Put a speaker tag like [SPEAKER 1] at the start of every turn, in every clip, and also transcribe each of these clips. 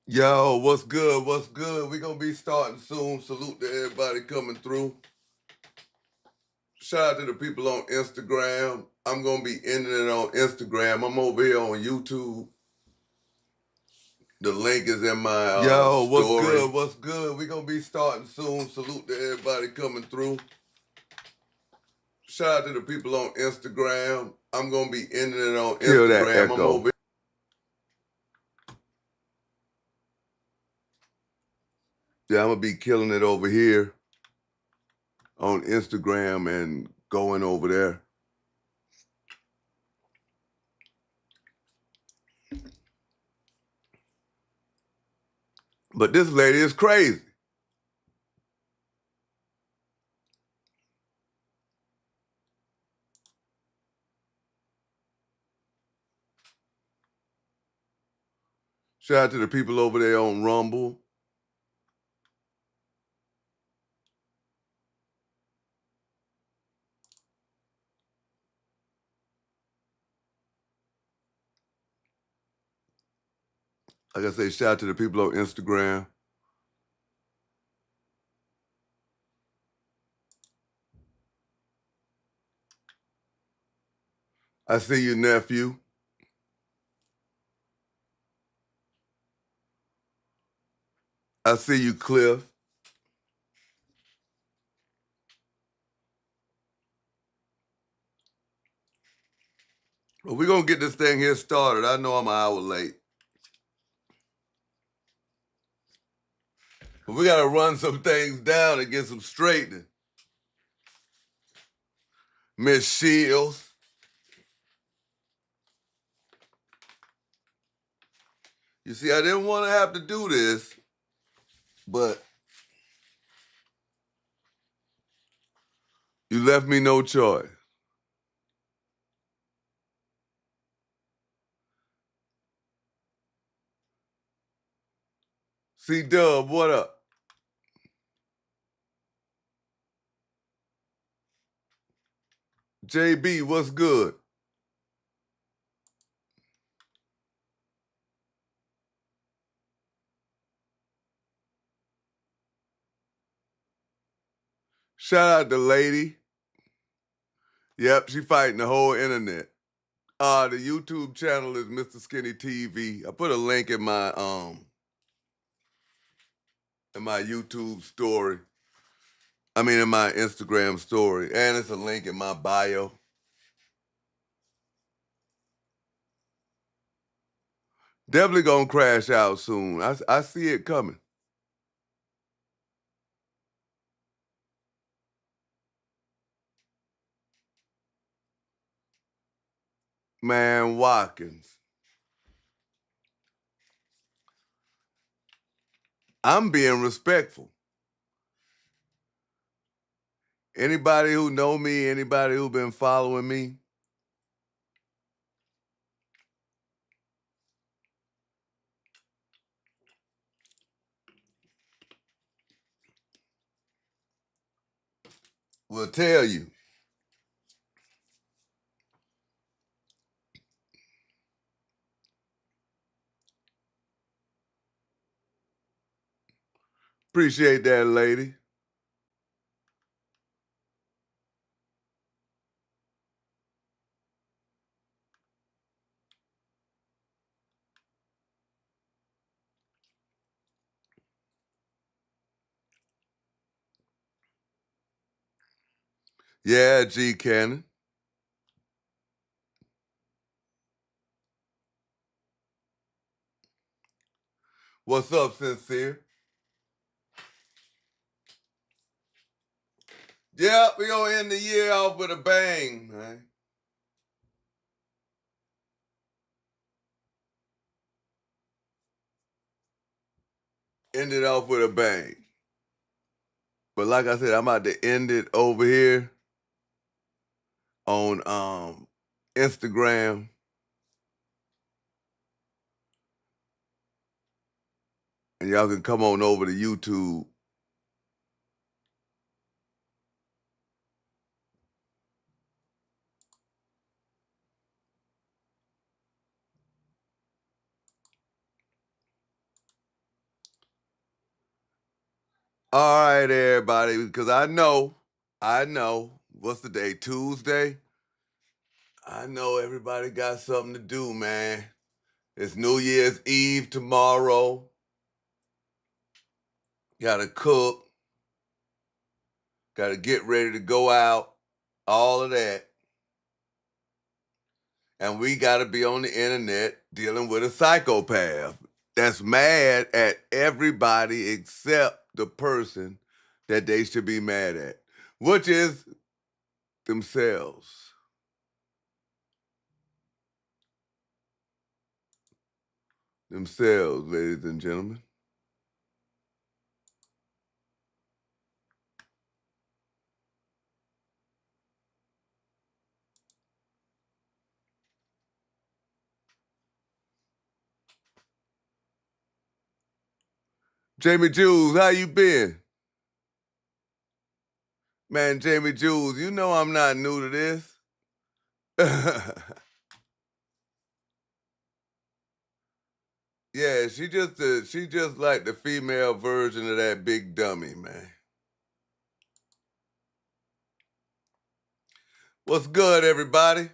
[SPEAKER 1] Yo, what's good? What's good? We're going to be starting soon. Salute to everybody coming through. Shout out to the people on Instagram. I'm going to be ending it on Instagram. I'm over here on YouTube. The link is in my
[SPEAKER 2] Yo, what's
[SPEAKER 1] story.
[SPEAKER 2] good?
[SPEAKER 1] What's good? We're going to be starting soon. Salute to everybody coming through. Shout out to the people on Instagram. I'm going to be ending it on
[SPEAKER 2] Kill that
[SPEAKER 1] Instagram. I'm
[SPEAKER 2] echo.
[SPEAKER 1] over Yeah, I'm going to be killing it over here on Instagram and going over there. But this lady is crazy. Shout out to the people over there on Rumble. Like I say, shout out to the people on Instagram. I see you, nephew. I see you, Cliff. But we're going to get this thing here started. I know I'm an hour late. But we got to run some things down and get some straightening. Miss Shields. You see, I didn't want to have to do this, but you left me no choice. C-Dub, what up? JB, what's good? Shout out to Lady. Yep, she fighting the whole internet. The YouTube channel is mrskinnytv. I put a link in my YouTube story. I mean, in my Instagram story, and it's a link in my bio. Definitely gonna crash out soon. I see it coming. Man, Watkins. I'm being respectful. Anybody who know me, anybody who been following me, will tell you. Appreciate that, lady. Yeah, G Cannon. What's up, Sincere? Yeah, we gonna end the year off with a bang, man. End it off with a bang. But like I said, I'm about to end it over here on Instagram. And y'all can come on over to YouTube. All right, everybody, because I know, what's the day, Tuesday? I know everybody got something to do, man. It's New Year's Eve tomorrow. Gotta cook. Gotta get ready to go out. All of that. And we gotta be on the internet dealing with a psychopath that's mad at everybody except the person that they should be mad at, which is themselves. Themselves, ladies and gentlemen. Jamie Jules, how you been? Man, Jamie Jules, you know I'm not new to this. Yeah, she just like the female version of that big dummy, man. What's good, everybody?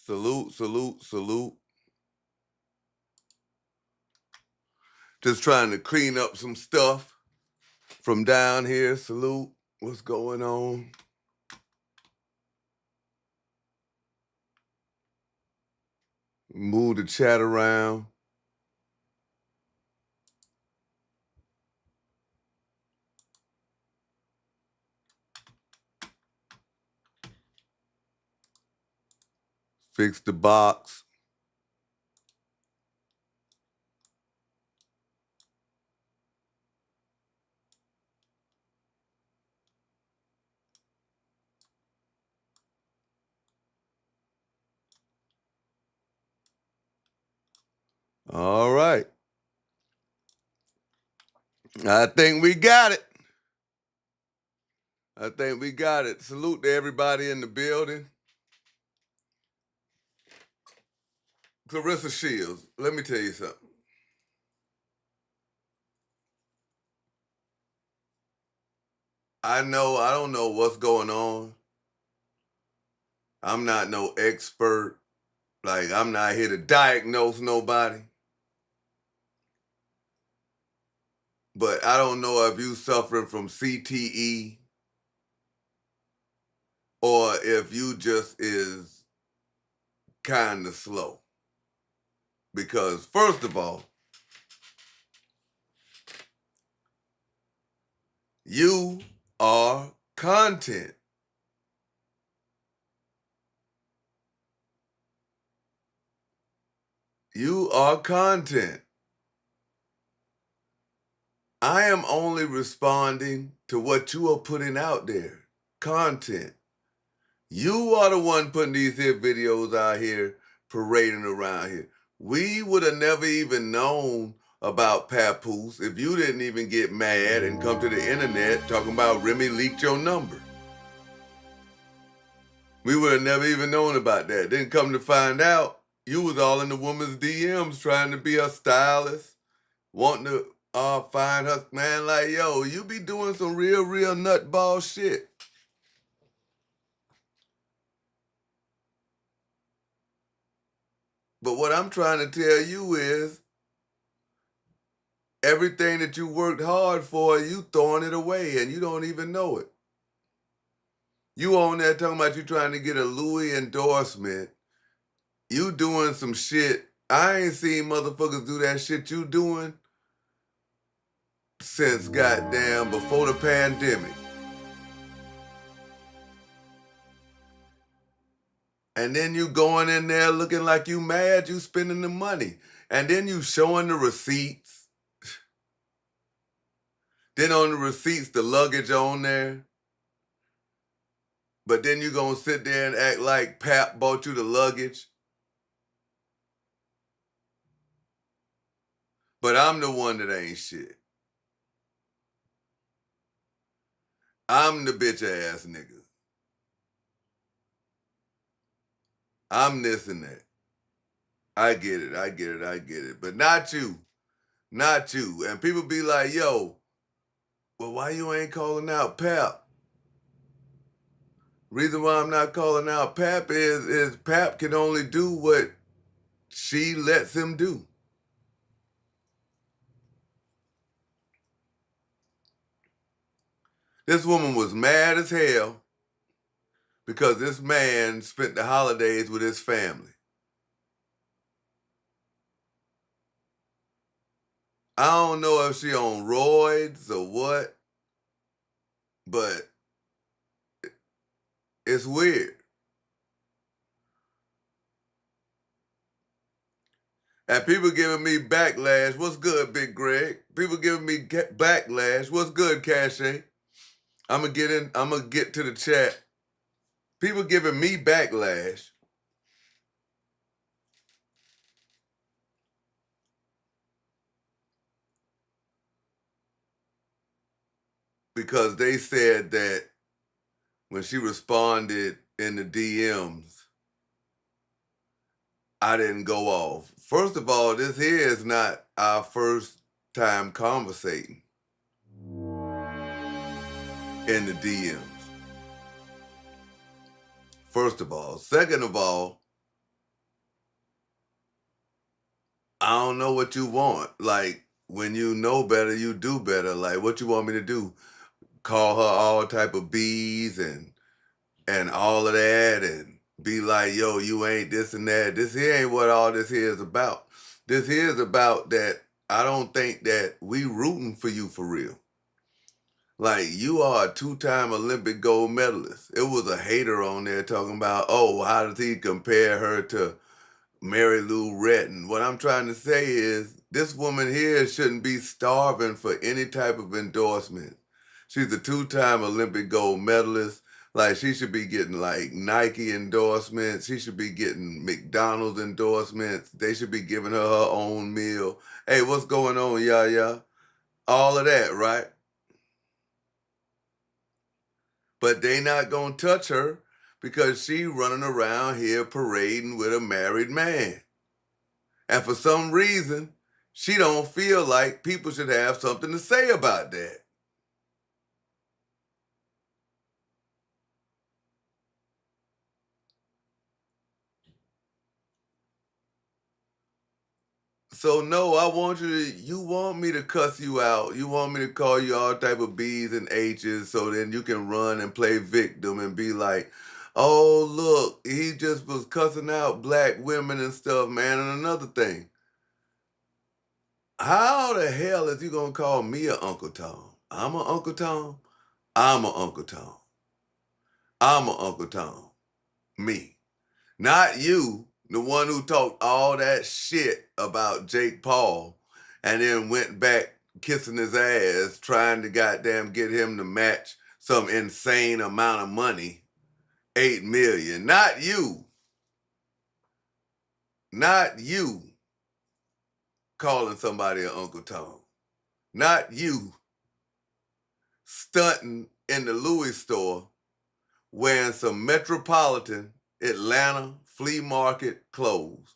[SPEAKER 1] Salute, salute, salute. Just trying to clean up some stuff from down here. Salute. What's going on? Move the chat around. Fix the box. All right. I think we got it. Salute to everybody in the building. Claressa Shields, let me tell you something. I don't know what's going on. I'm not no expert. Like, I'm not here to diagnose nobody. But I don't know if you suffering from CTE or if you just is kind of slow. Because first of all, you are content. You are content. I am only responding to what you are putting out there. Content. You are the one putting these here videos out here, parading around here. We would have never even known about Papoose if you didn't even get mad and come to the internet talking about Remy leaked your number. We would have never even known about that. Then come to find out, you was all in the woman's DMs trying to be her stylist, wanting to find her, man, like, yo, you be doing some real nutball shit. But what I'm trying to tell you is, everything that you worked hard for, you throwing it away and you don't even know it. You on there talking about you trying to get a Louis endorsement. You doing some shit. I ain't seen motherfuckers do that shit you doing since goddamn before the pandemic. And then you going in there looking like you mad, you spending the money. And then you showing the receipts. Then on the receipts, the luggage on there. But then you gonna sit there and act like Pap bought you the luggage. But I'm the one that ain't shit. I'm the bitch ass nigga. I'm this and that. I get it, I get it, I get it. But not you. Not you. And people be like, yo, well, why you ain't calling out Pap? Reason why I'm not calling out Pap is Pap can only do what she lets him do. This woman was mad as hell because this man spent the holidays with his family. I don't know if she on roids or what, but it's weird. And people giving me backlash. What's good, Big Greg? People giving me backlash. What's good, Cache? I'm gonna get to the chat. People giving me backlash because they said that when she responded in the DMs, I didn't go off. First of all, this here is not our first time conversating in the DMs. First of all. Second of all, I don't know what you want. Like, when you know better, you do better. Like, what you want me to do? Call her all type of B's and all of that and be like, yo, you ain't this and that. This here ain't what all this here is about. This here is about that I don't think that we rooting for you for real. Like, you are a 2-time Olympic gold medalist. It was a hater on there talking about, oh, how does he compare her to Mary Lou Retton? What I'm trying to say is this woman here shouldn't be starving for any type of endorsement. She's a 2-time Olympic gold medalist. Like, she should be getting like Nike endorsements. She should be getting McDonald's endorsements. They should be giving her her own meal. Hey, what's going on, Yaya? All of that, right? But they not gonna touch her because she running around here parading with a married man. And for some reason, she don't feel like people should have something to say about that. So no, you want me to cuss you out. You want me to call you all type of B's and H's so then you can run and play victim and be like, oh, look, he just was cussing out black women and stuff, man. And another thing, how the hell is you gonna call me a Uncle Tom? I'm a Uncle Tom. I'm a Uncle Tom. I'm a Uncle Tom. Me. Not you, the one who talked all that shit about Jake Paul and then went back kissing his ass trying to goddamn get him to match some insane amount of money, 8 million. Not you. Not you calling somebody an Uncle Tom. Not you stunting in the Louis store wearing some Metropolitan Atlanta flea market clothes.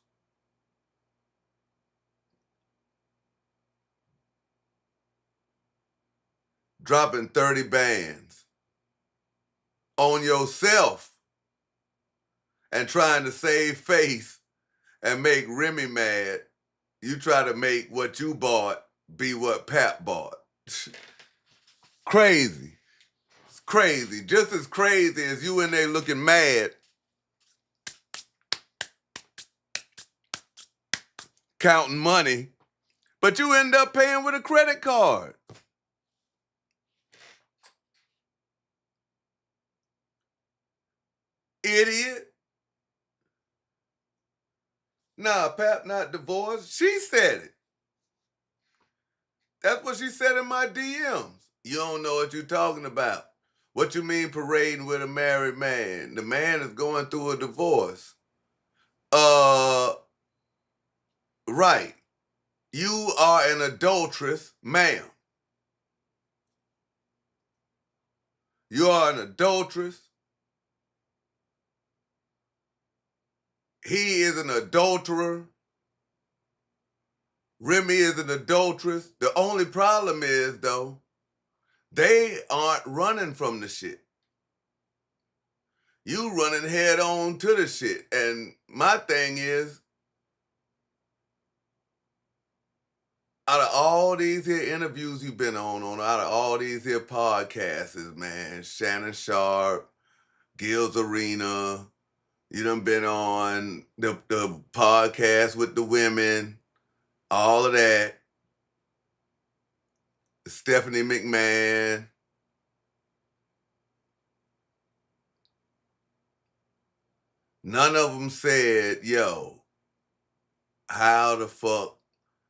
[SPEAKER 1] Dropping 30 bands on yourself and trying to save face and make Remy mad. You try to make what you bought be what Pap bought. Crazy. It's crazy. Just as crazy as you in there looking mad, counting money, but you end up paying with a credit card. Idiot. Nah, Pap not divorced. She said it. That's what she said in my DMs. You don't know what you're talking about. What you mean parading with a married man? The man is going through a divorce. Right. You are an adulteress, ma'am. You are an adulteress. He is an adulterer. Remy is an adulteress. The only problem is, though, they aren't running from the shit. You running head on to the shit. And my thing is, out of all these here interviews you've been on out of all these here podcasts, man, Shannon Sharp, Gil's Arena, you done been on the podcast with the women, all of that. Stephanie McMahon. None of them said, yo, how the fuck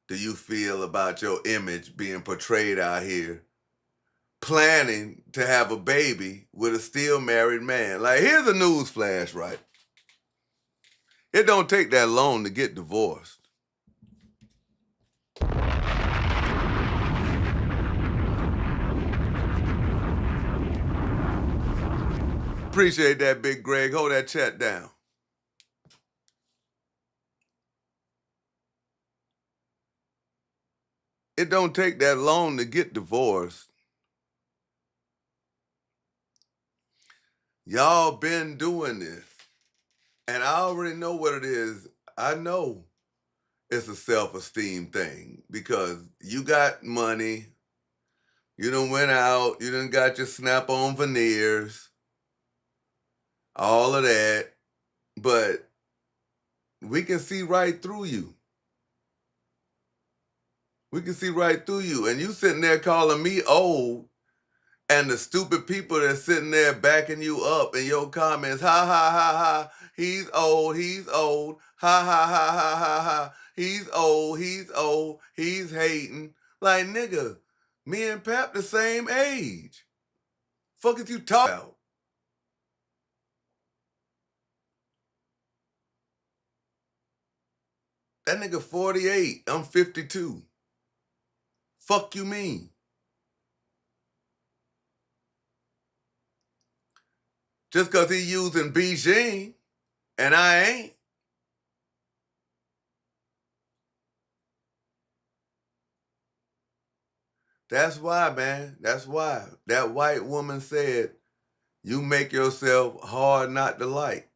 [SPEAKER 1] do you feel about your image being portrayed out here planning to have a baby with a still married man? Like, here's a news flash, right? It don't take that long to get divorced. Appreciate that, Big Greg. Hold that chat down. It don't take that long to get divorced. Y'all been doing this. And I already know what it is. I know it's a self-esteem thing because you got money. You done went out. You done got your snap-on veneers. All of that. But we can see right through you. We can see right through you. And you sitting there calling me old, and the stupid people that's sitting there backing you up in your comments, ha, ha, ha, ha, he's old, ha, ha, ha, ha, ha, ha, he's old, he's hating. Like, nigga, me and Pap the same age. Fuck is you talking about? That nigga 48, I'm 52. Fuck you mean? Just because he using Beijing and I ain't. That's why, man. That's why. That white woman said, you make yourself hard not to like.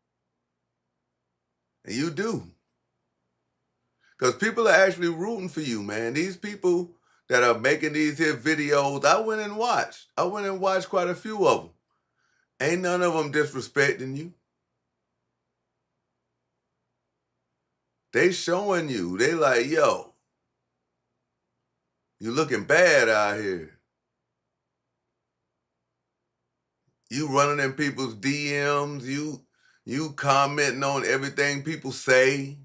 [SPEAKER 1] And you do. Because people are actually rooting for you, man. These people that are making these here videos, I went and watched quite a few of them. Ain't none of them disrespecting you. They showing you. They like, yo, you looking bad out here. You running in people's DMs. You commenting on everything people say.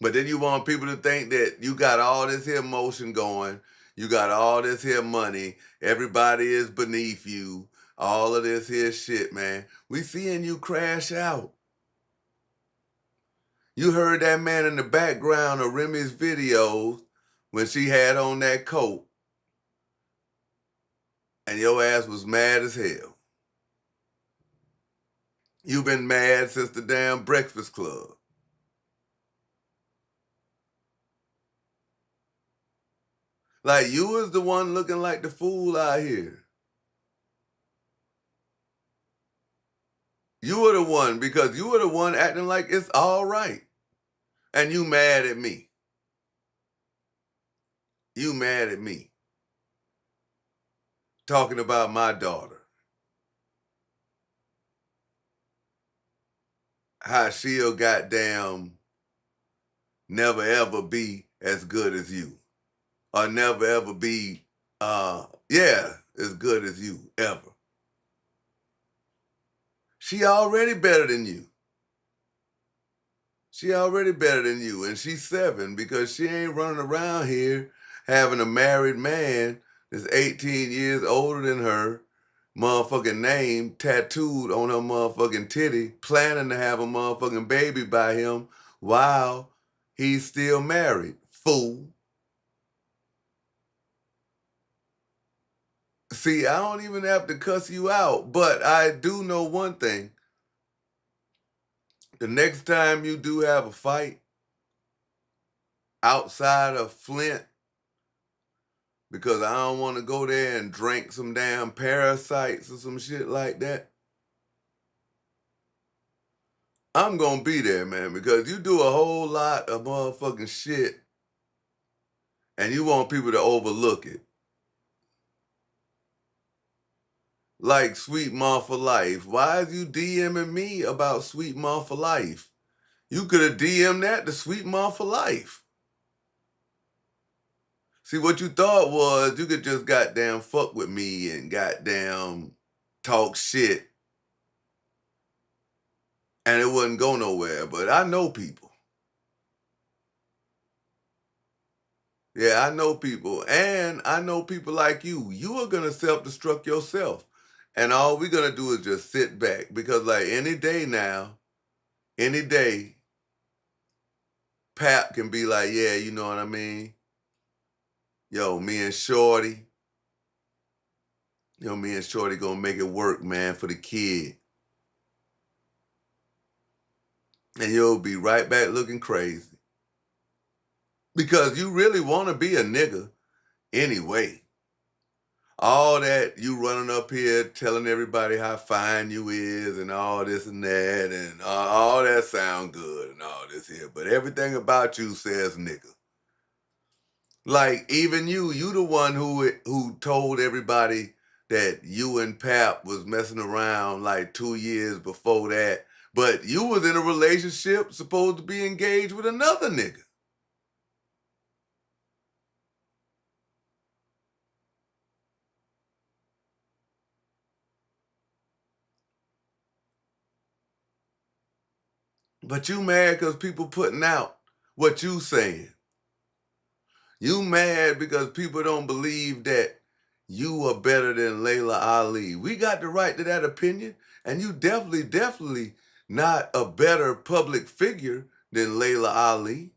[SPEAKER 1] But then you want people to think that you got all this here motion going. You got all this here money. Everybody is beneath you. All of this here shit, man. We seeing you crash out. You heard that man in the background of Remy's videos when she had on that coat. And your ass was mad as hell. You been mad since the damn Breakfast Club. Like, you was the one looking like the fool out here. You were the one, because you were the one acting like it's all right. And you mad at me. You mad at me. Talking about my daughter. How she'll goddamn never ever be as good as you. Or never ever be, as good as you, ever. She already better than you. She already better than you. And she's 7 because she ain't running around here having a married man that's 18 years older than her, motherfucking name tattooed on her motherfucking titty, planning to have a motherfucking baby by him while he's still married. Fool. See, I don't even have to cuss you out, but I do know one thing. The next time you do have a fight outside of Flint, because I don't want to go there and drink some damn parasites or some shit like that, I'm going to be there, man, because you do a whole lot of motherfucking shit and you want people to overlook it. Like Sweet Mom for Life. Why is you DMing me about Sweet Mom for Life? You could have DM'd that to Sweet Mom for Life. See, what you thought was you could just goddamn fuck with me and goddamn talk shit and it wouldn't go nowhere. But I know people. Yeah, I know people. And I know people like you. You are going to self-destruct yourself. And all we're going to do is just sit back. Because like any day now, any day, Pap can be like, yeah, you know what I mean? Yo, me and Shorty gonna make it work, man, for the kid. And you'll be right back looking crazy. Because you really want to be a nigga anyway. All that you running up here telling everybody how fine you is and all this and that and all that sound good and all this here. But everything about you says nigga. Like even you the one who told everybody that you and Pap was messing around like 2 years before that. But you was in a relationship supposed to be engaged with another nigga. But you mad because people putting out what you saying. You mad because people don't believe that you are better than Layla Ali. We got the right to that opinion, and you definitely not a better public figure than Layla Ali.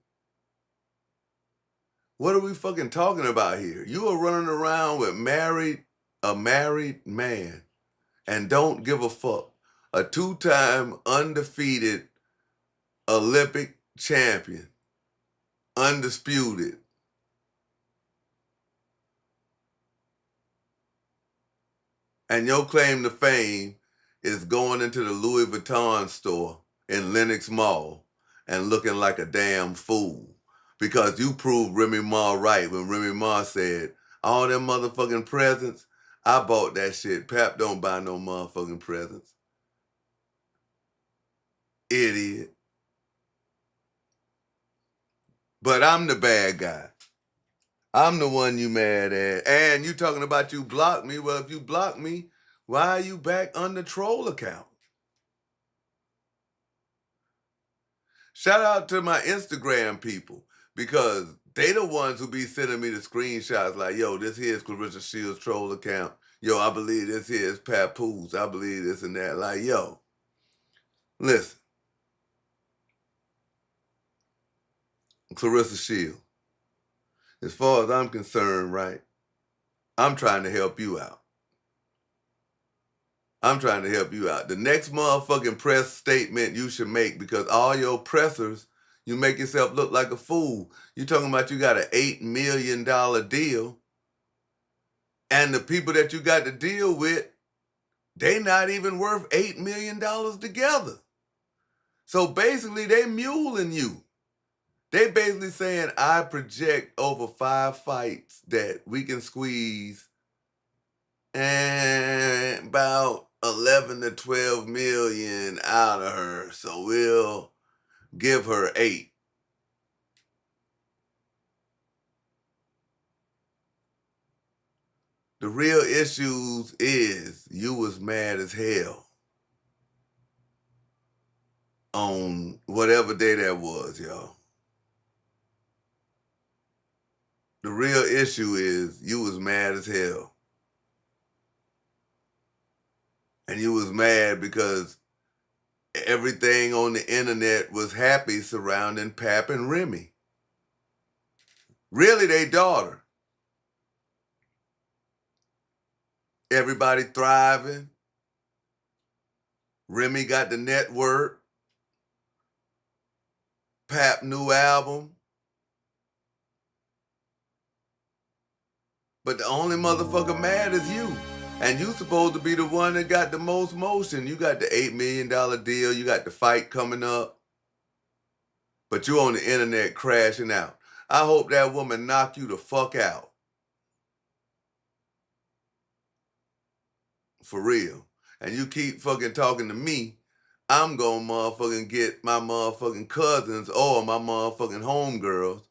[SPEAKER 1] What are we fucking talking about here? You are running around with a married man and don't give a fuck. A 2-time undefeated Olympic champion, undisputed. And your claim to fame is going into the Louis Vuitton store in Lenox Mall and looking like a damn fool because you proved Remy Ma right when Remy Ma said, all them motherfucking presents, I bought that shit. Pap don't buy no motherfucking presents. Idiot. But I'm the bad guy. I'm the one you mad at. And you talking about you blocked me. Well, if you blocked me, why are you back on the troll account? Shout out to my Instagram people because they the ones who be sending me the screenshots like, yo, this here is Claressa Shields' troll account. Yo, I believe this here is Papoose. I believe this and that. Like, yo, listen, Claressa Shields, as far as I'm concerned, right, I'm trying to help you out. I'm trying to help you out. The next motherfucking press statement you should make, because all your pressers, you make yourself look like a fool. You talking about you got an $8 million deal, and the people that you got to deal with, they not even worth $8 million together. So basically, they muling you. They basically saying, I project over 5 fights that we can squeeze and about 11 to 12 million out of her. So we'll give her 8. The real issues is you was mad as hell on whatever day that was, y'all. The real issue is you was mad as hell. And you was mad because everything on the internet was happy surrounding Pap and Remy. Really, they daughter. Everybody thriving. Remy got the network. Pap new album. But the only motherfucker mad is you. And you supposed to be the one that got the most motion. You got the $8 million deal. You got the fight coming up. But you on the internet crashing out. I hope that woman knock you the fuck out. For real. And you keep fucking talking to me, I'm gonna motherfucking get my motherfucking cousins or my motherfucking homegirls,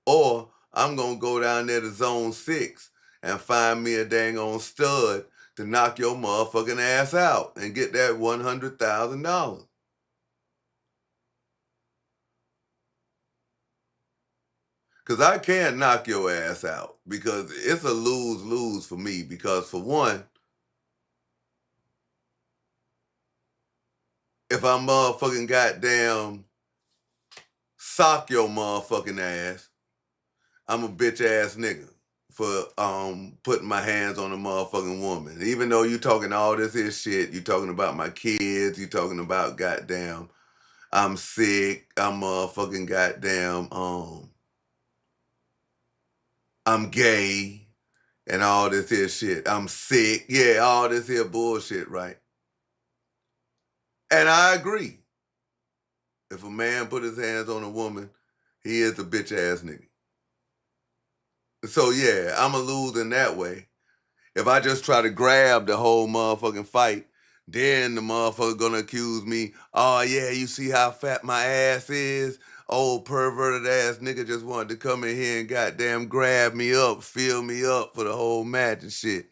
[SPEAKER 1] or I'm gonna go down there to Zone 6 and find me a dang on stud to knock your motherfucking ass out and get that $100,000. Because I can't knock your ass out because it's a lose-lose for me because for one, if I motherfucking goddamn sock your motherfucking ass, I'm a bitch ass nigga for putting my hands on a motherfucking woman. Even though you talking all this here shit, you talking about my kids, you talking about goddamn I'm sick, I'm motherfucking goddamn I'm gay and all this here shit. I'm sick. Yeah, all this here bullshit, right? And I agree. If a man put his hands on a woman, he is a bitch ass nigga. So yeah, I'ma lose in that way. If I just try to grab the whole motherfucking fight, then the motherfucker gonna accuse me, oh yeah, you see how fat my ass is? Old perverted ass nigga just wanted to come in here and goddamn grab me up, fill me up for the whole match and shit.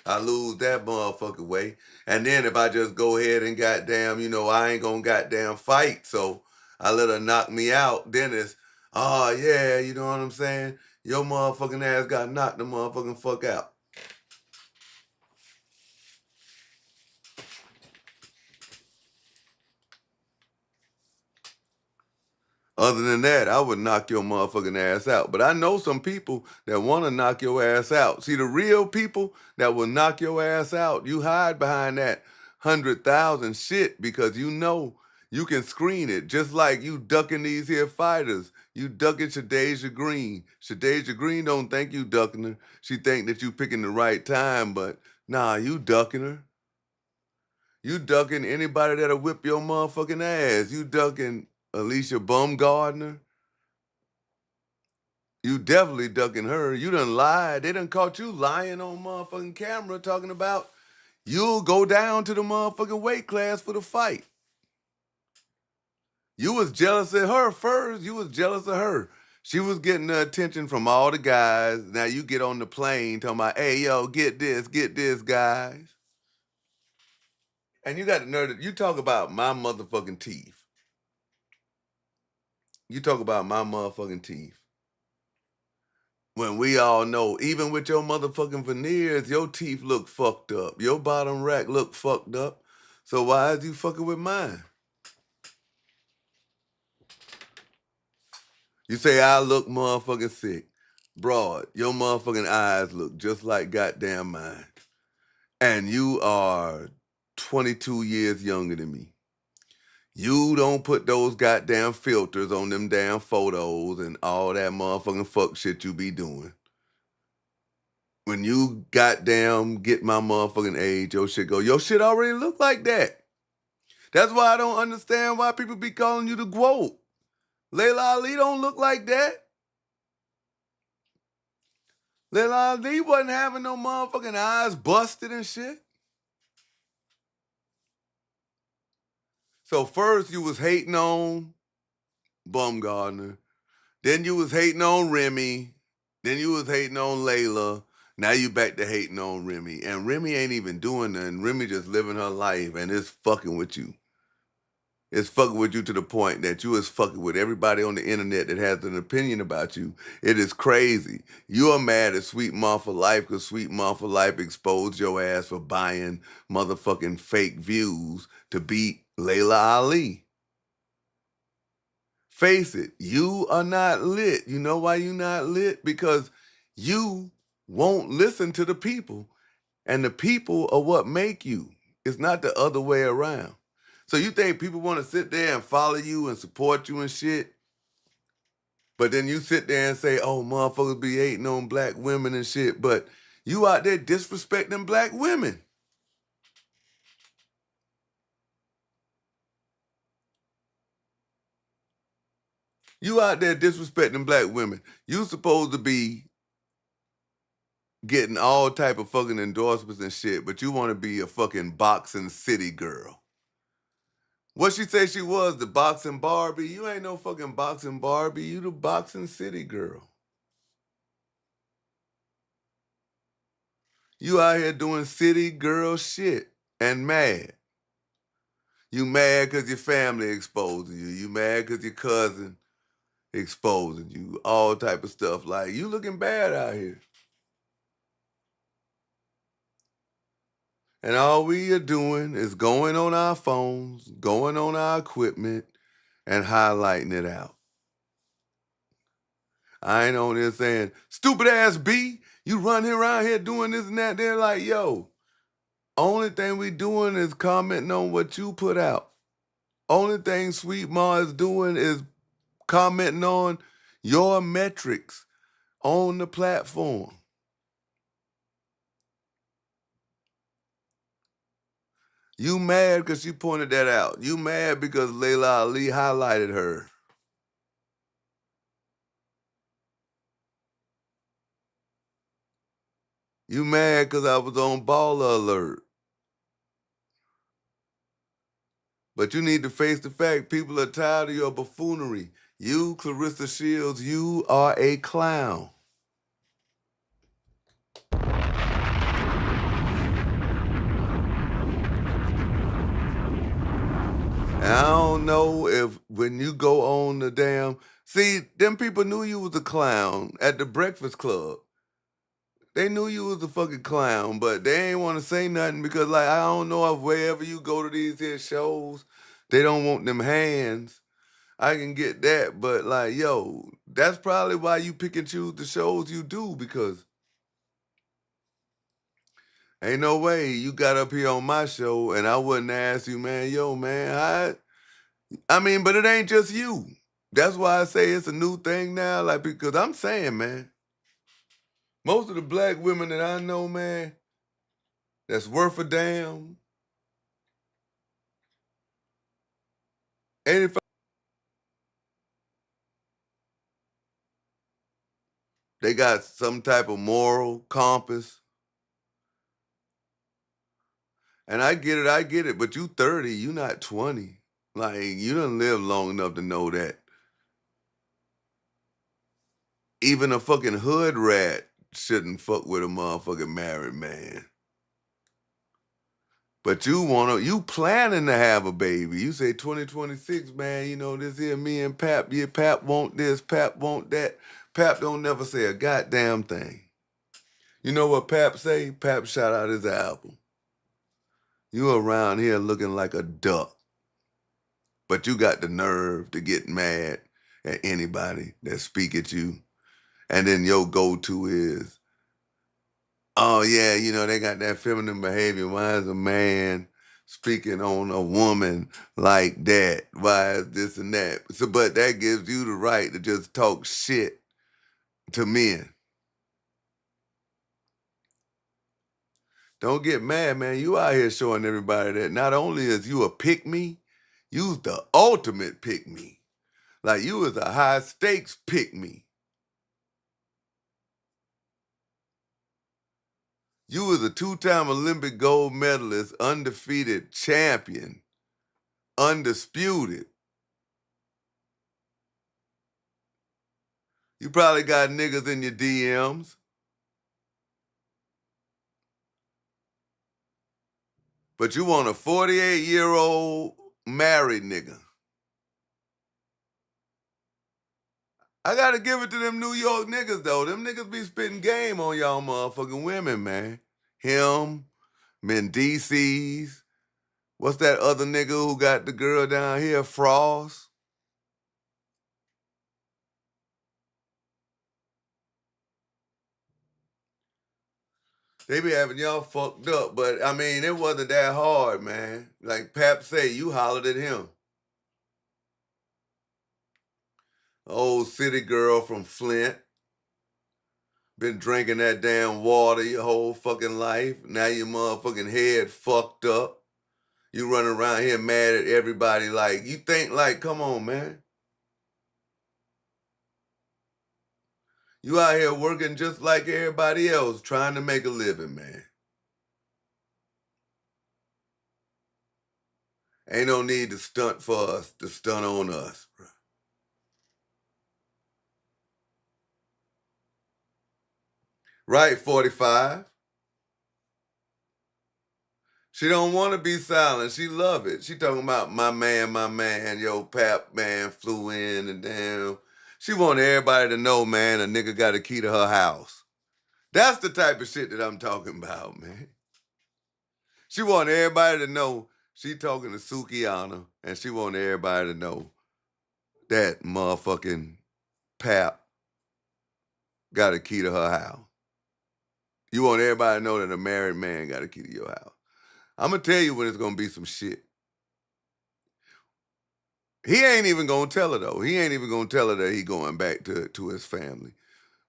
[SPEAKER 1] I lose that motherfucker way. And then if I just go ahead and goddamn, I ain't gonna goddamn fight, so I let her knock me out, then it's, oh yeah, you know what I'm saying? Your motherfucking ass got knocked the motherfucking fuck out. Other than that, I would knock your motherfucking ass out. But I know some people that want to knock your ass out. See, the real people that will knock your ass out, you hide behind that 100,000 shit because you know you can screen it. Just like you ducking these here fighters. You ducking Shadeja Green. Shadeja Green don't think you ducking her. She think that you picking the right time, but nah, you ducking her. You ducking anybody that'll whip your motherfucking ass. You ducking Alicia Baumgardner. You definitely ducking her. You done lied. They done caught you lying on motherfucking camera talking about you'll go down to the motherfucking weight class for the fight. You was jealous of her first. You was jealous of her. She was getting the attention from all the guys. Now you get on the plane talking about, hey, yo, get this, guys. And you got the nerve. You talk about my motherfucking teeth. You talk about my motherfucking teeth. When we all know, even with your motherfucking veneers, your teeth look fucked up. Your bottom rack look fucked up. So why is you fucking with mine? You say I look motherfucking sick. Broad, your motherfucking eyes look just like goddamn mine. And you are 22 years younger than me. You don't put those goddamn filters on them damn photos and all that motherfucking fuck shit you be doing. When you goddamn get my motherfucking age, your shit already look like that. That's why I don't understand why people be calling you the GWOAT. Layla Ali don't look like that. Layla Ali wasn't having no motherfucking eyes busted and shit. So first you was hating on Baumgardner. Then you was hating on Remy. Then you was hating on Layla. Now you back to hating on Remy. And Remy ain't even doing nothing. Remy just living her life and it's fucking with you. It's fucking with you to the point that you is fucking with everybody on the internet that has an opinion about you. It is crazy. You are mad at Sweet Mom for Life because Sweet Mom for Life exposed your ass for buying motherfucking fake views to beat Layla Ali. Face it, you are not lit. You know why you not lit? Because you won't listen to the people. And the people are what make you. It's not the other way around. So you think people want to sit there and follow you and support you and shit, but then you sit there and say, oh, motherfuckers be hating on black women and shit, but you out there disrespecting black women. You out there disrespecting black women. You supposed to be getting all type of fucking endorsements and shit, but you want to be a fucking boxing city girl. What she say she was, the boxing Barbie? You ain't no fucking boxing Barbie. You the boxing city girl. You out here doing city girl shit and mad. You mad because your family exposing you. You mad because your cousin exposing you. All type of stuff. Like, you looking bad out here. And all we are doing is going on our phones, going on our equipment, and highlighting it out. I ain't on there saying, stupid ass B, you running around here doing this and that. They're like, yo, only thing we doing is commenting on what you put out. Only thing Sweet Ma is doing is commenting on your metrics on the platform. You mad because she pointed that out. You mad because Layla Ali highlighted her. You mad because I was on Baller Alert. But you need to face the fact people are tired of your buffoonery. You, Claressa Shields, you are a clown. And I don't know if when you go on the damn... See, them people knew you was a clown at the Breakfast Club. They knew you was a fucking clown, but they ain't want to say nothing because, like, I don't know if wherever you go to these here shows, they don't want them hands. I can get that, but, like, yo, that's probably why you pick and choose the shows you do, because ain't no way you got up here on my show and I wouldn't ask you, man, yo, man, I mean, but it ain't just you. That's why I say it's a new thing now, like, because I'm saying, man, most of the black women that I know, man, that's worth a damn, 85, they got some type of moral compass. And I get it, but you 30, you not 20. Like, you done lived long enough to know that. Even a fucking hood rat shouldn't fuck with a motherfucking married man. But you planning to have a baby. You say 2026, man, you know, this here, me and Pap, yeah, Pap want this, Pap want that. Pap don't never say a goddamn thing. You know what Pap say? Pap shout out his album. You around here looking like a duck, but you got the nerve to get mad at anybody that speak at you. And then your go-to is, oh yeah, you know, they got that feminine behavior. Why is a man speaking on a woman like that? Why is this and that? So, but that gives you the right to just talk shit to men. Don't get mad, man. You out here showing everybody that not only is you a pick-me, you's the ultimate pick-me. Like, you was a high-stakes pick-me. You was a two-time Olympic gold medalist, undefeated champion, undisputed. You probably got niggas in your DMs, but you want a 48-year-old married nigga. I gotta give it to them New York niggas, though. Them niggas be spitting game on y'all motherfucking women, man. Him, Mendices. What's that other nigga who got the girl down here, Frost? They be having y'all fucked up, but I mean, it wasn't that hard, man. Like Pap say, you hollered at him. Old city girl from Flint. Been drinking that damn water your whole fucking life. Now your motherfucking head fucked up. You running around here mad at everybody like, you think like, come on, man. You out here working just like everybody else, trying to make a living, man. Ain't no need to stunt for us, to stunt on us, bro. Right, 45. She don't want to be silent. She love it. She talking about my man, yo, Pap, man, flew in and damn. She want everybody to know, man, a nigga got a key to her house. That's the type of shit that I'm talking about, man. She want everybody to know she talking to Sukiana, and she want everybody to know that motherfucking Pap got a key to her house. You want everybody to know that a married man got a key to your house. I'm going to tell you when it's going to be some shit. He ain't even going to tell her, though. He ain't even going to tell her that he going back to his family.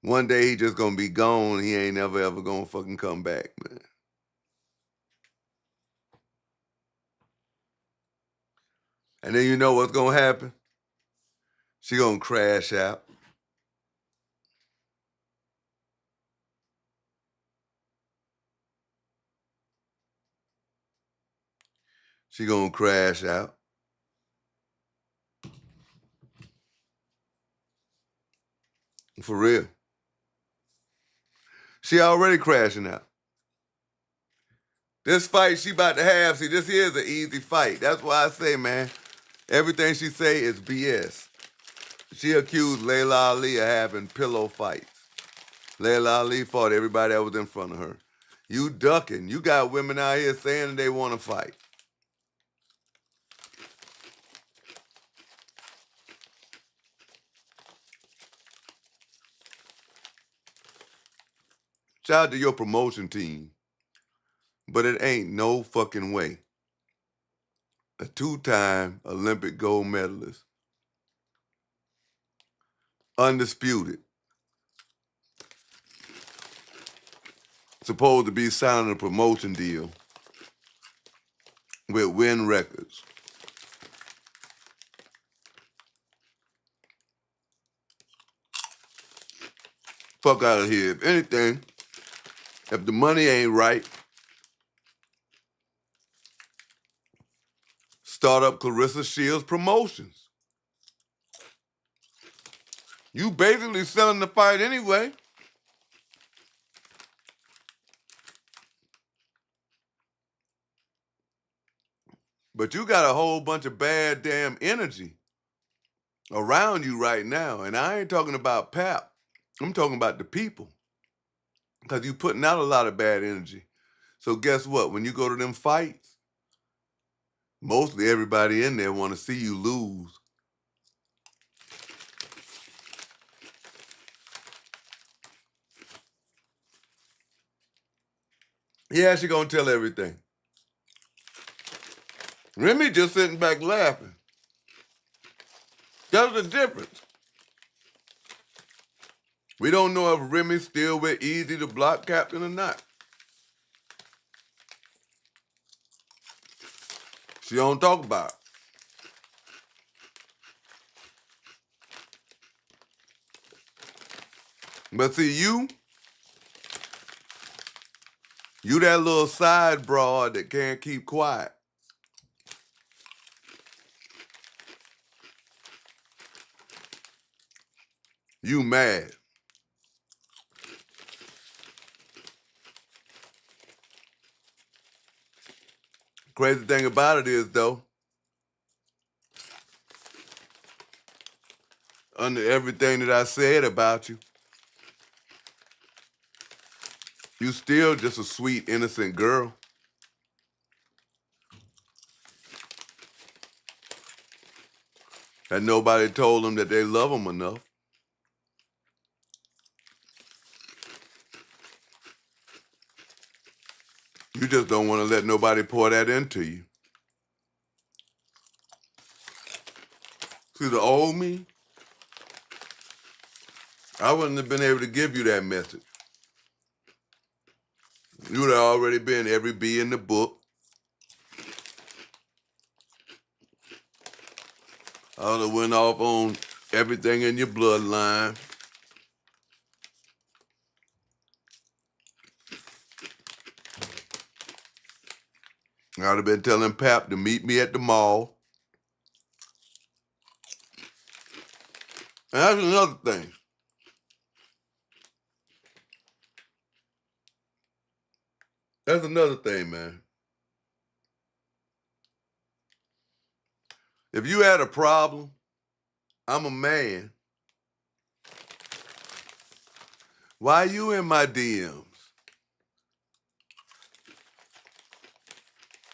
[SPEAKER 1] One day he just going to be gone. He ain't never, ever going to fucking come back, man. And then you know what's going to happen? She going to crash out. She going to crash out. For real. She already crashing out. This fight she about to have, see, this is an easy fight. That's why I say, man, everything she say is BS. She accused Layla Ali of having pillow fights. Layla Ali fought everybody that was in front of her. You ducking. You got women out here saying they want to fight. Shout out to your promotion team. But it ain't no fucking way. A 2-time Olympic gold medalist. Undisputed. Supposed to be signing a promotion deal with Win Records. Fuck out of here. If anything, if the money ain't right, start up Claressa Shields Promotions. You basically selling the fight anyway. But you got a whole bunch of bad damn energy around you right now. And I ain't talking about Pap. I'm talking about the people. Because you putting out a lot of bad energy. So guess what? When you go to them fights, mostly everybody in there want to see you lose. Yeah, she gonna tell everything. Remy just sitting back laughing. That's the difference. We don't know if Remy's still with Easy the Block Captain or not. She don't talk about it. But see, you that little side broad that can't keep quiet. You mad. Crazy thing about it is, though, under everything that I said about you, you still just a sweet, innocent girl. And nobody told them that they love them enough. You just don't want to let nobody pour that into you. See, the old me, I wouldn't have been able to give you that message. You would have already been every B in the book. I would have went off on everything in your bloodline. I would have been telling Pap to meet me at the mall. And that's another thing. That's another thing, man. If you had a problem, I'm a man. Why you in my DMs?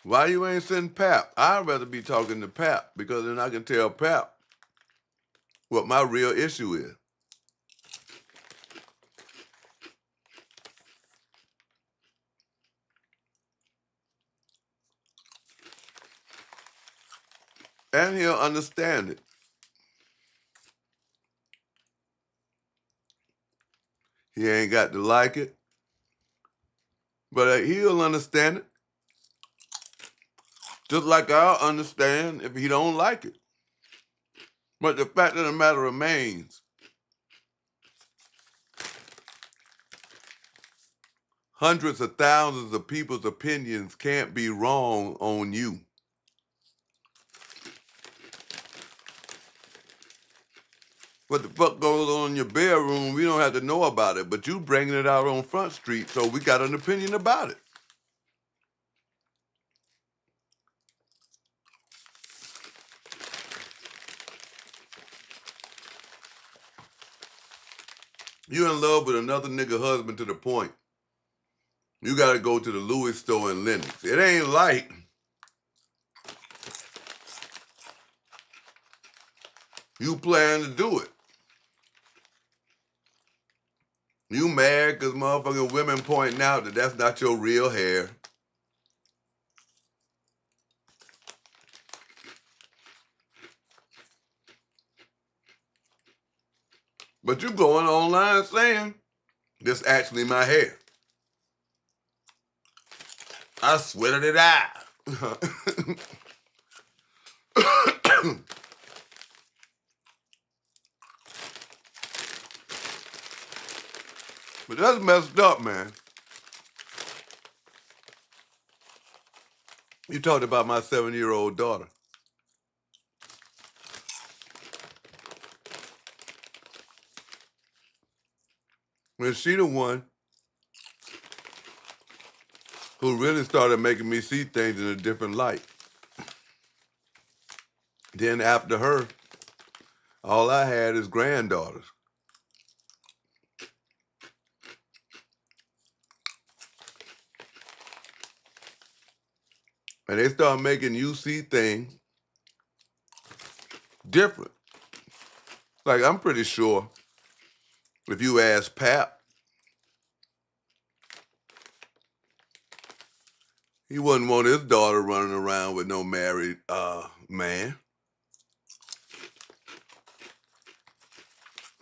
[SPEAKER 1] Why you ain't sending Pap? I'd rather be talking to Pap because then I can tell Pap what my real issue is. And he'll understand it. He ain't got to like it, but he'll understand it. Just like I'll understand if he don't like it. But the fact of the matter remains, hundreds of thousands of people's opinions can't be wrong on you. What the fuck goes on in your bedroom, we don't have to know about it, but you bringing it out on Front Street, so we got an opinion about it. You in love with another nigga husband to the point you gotta go to the Louis store in Lenox. It ain't light. You plan to do it. You mad because motherfucking women pointing out that that's not your real hair. But you going online saying, this actually my hair. I sweated it out. But that's messed up, man. You talked about my 7-year-old daughter. When she the one who really started making me see things in a different light. Then after her, all I had is granddaughters. And they start making you see things different. Like, I'm pretty sure if you ask Pap, he wouldn't want his daughter running around with no married man.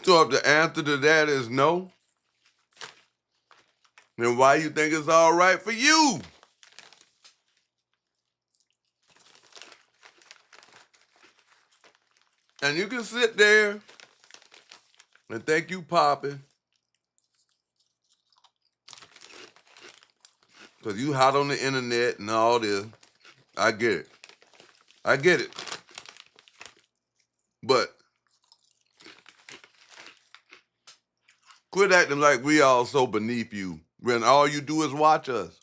[SPEAKER 1] So if the answer to that is no, then why you think it's all right for you? And you can sit there and think you popping because you hot on the internet and all this. I get it. I get it. But quit acting like we all so beneath you when all you do is watch us.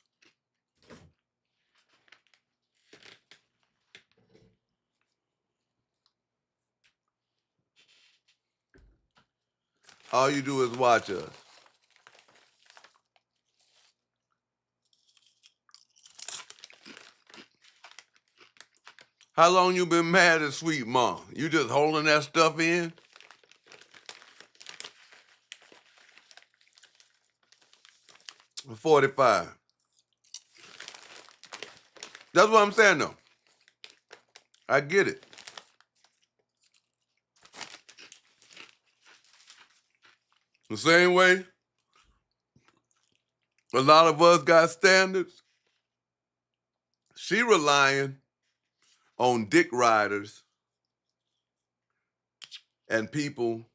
[SPEAKER 1] All you do is watch us. How long you been mad at Sweet Mom? You just holding that stuff in? For 45. That's what I'm saying, though. I get it. The same way a lot of us got standards, she relying on dick riders and people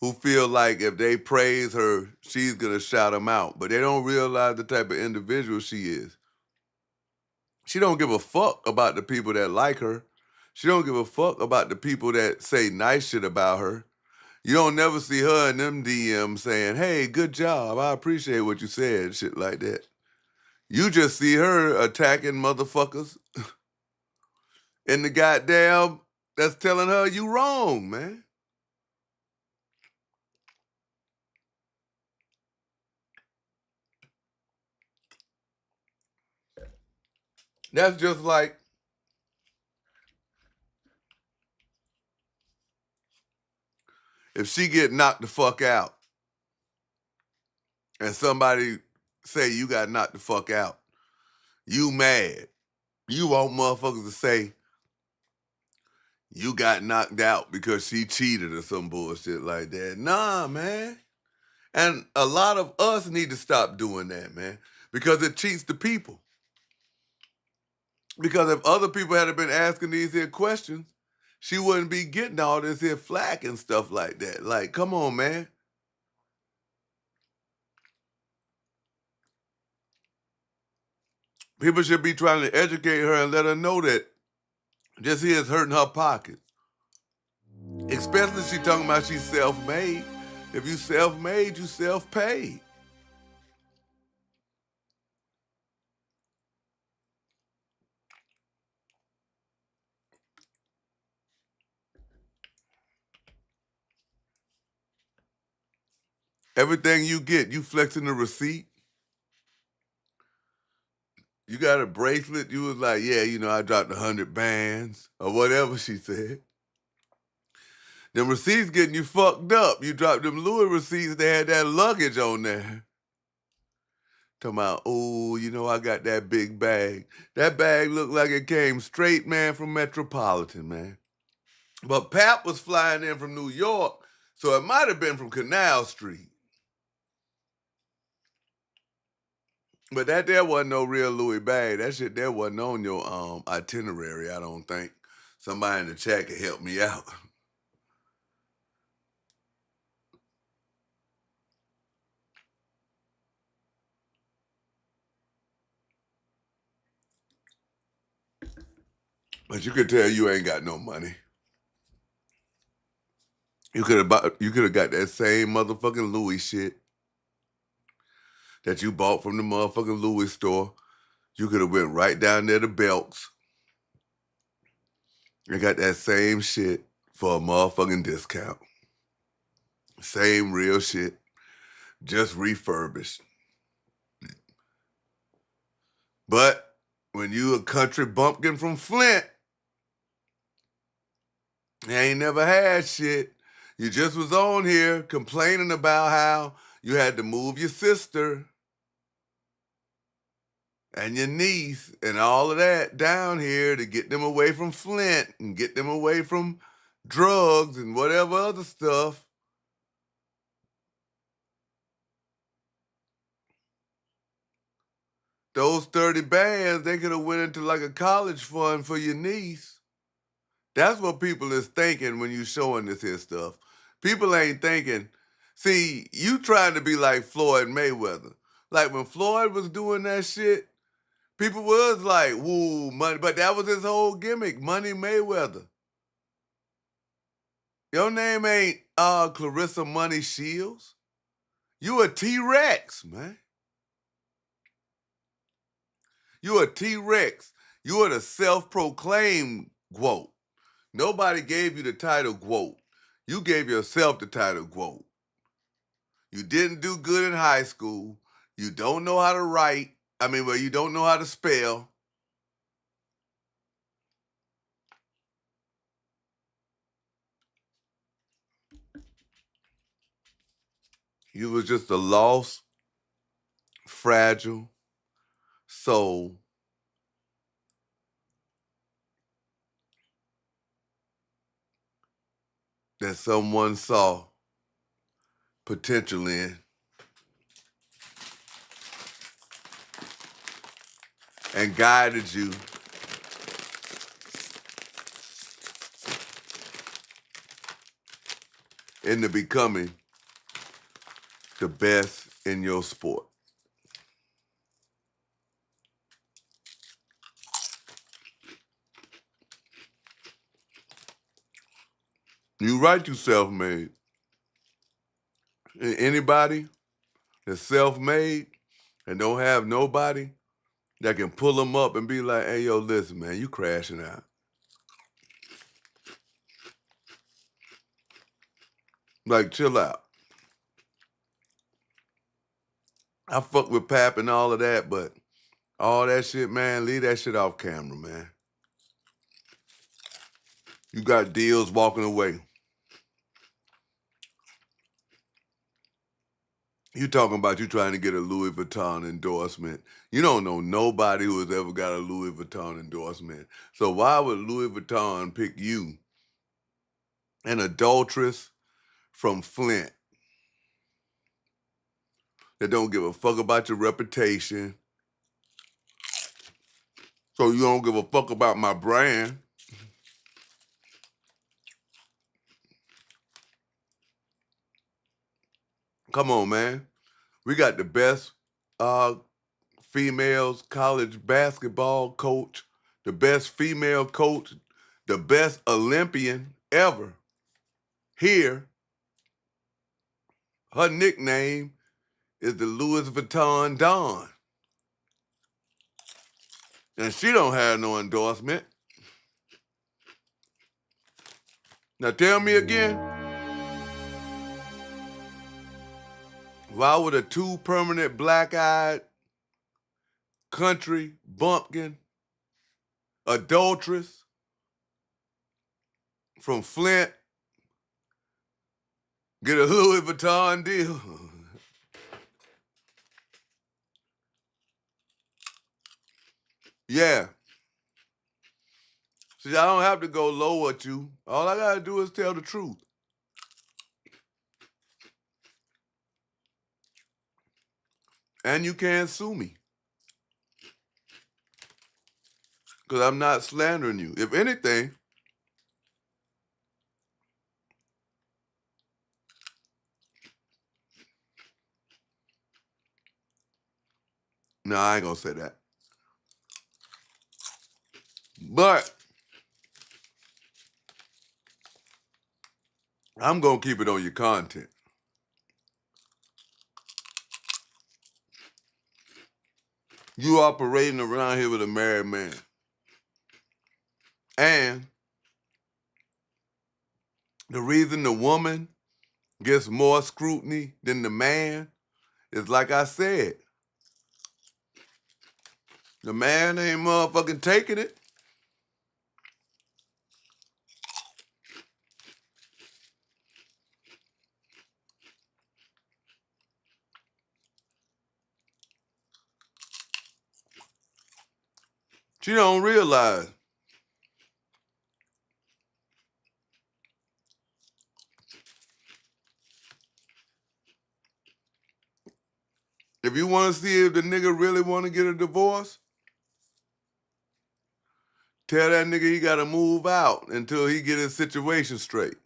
[SPEAKER 1] who feel like if they praise her, she's going to shout them out. But they don't realize the type of individual she is. She don't give a fuck about the people that like her. She don't give a fuck about the people that say nice shit about her. You don't never see her in them DMs saying, hey, good job, I appreciate what you said, shit like that. You just see her attacking motherfuckers in the goddamn that's telling her you wrong, man. That's just like if she get knocked the fuck out and somebody say you got knocked the fuck out, you mad. You want motherfuckers to say you got knocked out because she cheated or some bullshit like that. Nah, man. And a lot of us need to stop doing that, man, because it cheats the people. Because if other people had been asking these here questions, she wouldn't be getting all this here flack and stuff like that. Like, come on, man. People should be trying to educate her and let her know that this here is hurting her pockets. Especially she talking about she's self-made. If you self-made, you self-paid. Everything you get, you flexing the receipt. You got a bracelet, you was like, yeah, you know, I dropped 100 bands or whatever she said. Them receipts getting you fucked up. You dropped them Louis receipts, they had that luggage on there. Talking about, oh, you know, I got that big bag. That bag looked like it came straight, man, from Metropolitan, man. But Pap was flying in from New York, so it might have been from Canal Street. But that there wasn't no real Louis bag. That shit there wasn't on your itinerary, I don't think. Somebody in the chat could help me out. But you could tell you ain't got no money. You could have got that same motherfucking Louis shit that you bought from the motherfucking Louis store. You could have went right down there to Belk's and got that same shit for a motherfucking discount. Same real shit, just refurbished. But when you a country bumpkin from Flint, you ain't never had shit. You just was on here complaining about how you had to move your sister and your niece and all of that down here to get them away from Flint and get them away from drugs and whatever other stuff. Those 30 bands, they could have went into like a college fund for your niece. That's what people is thinking when you showing this here stuff. People ain't thinking, see, you trying to be like Floyd Mayweather. Like when Floyd was doing that shit, people was like, woo, money. But that was his whole gimmick, Money Mayweather. Your name ain't Claressa Money Shields. You a T-Rex, man. You a T-Rex. You are the self-proclaimed GWOAT. Nobody gave you the title GWOAT. You gave yourself the title GWOAT. You didn't do good in high school. You don't know how to write. You don't know how to spell. You was just a lost, fragile soul that someone saw potential in and guided you into becoming the best in your sport. You right, you self-made. Anybody that's self-made and don't have nobody that can pull them up and be like, hey, yo, listen, man, you crashing out. Like, chill out. I fuck with Pap and all of that, but all that shit, man, leave that shit off camera, man. You got deals walking away. You talking about you trying to get a Louis Vuitton endorsement. You don't know nobody who has ever got a Louis Vuitton endorsement. So why would Louis Vuitton pick you, an adulteress from Flint, that don't give a fuck about your reputation? So you don't give a fuck about my brand. Come on, man. We got the best females college basketball coach, the best female coach, the best Olympian ever here. Her nickname is the Louis Vuitton Don. And she don't have no endorsement. Now tell me again, why would a 2 permanent black-eyed country bumpkin adulteress from Flint get a Louis Vuitton deal? Yeah. See, I don't have to go low at you. All I gotta do is tell the truth. And you can't sue me, because I'm not slandering you. If anything, no, I ain't gonna say that. But I'm gonna keep it on your content. You operating around here with a married man. And the reason the woman gets more scrutiny than the man is, like I said, the man ain't motherfucking taking it. She don't realize if you want to see if the nigga really want to get a divorce, tell that nigga he got to move out until he get his situation straight.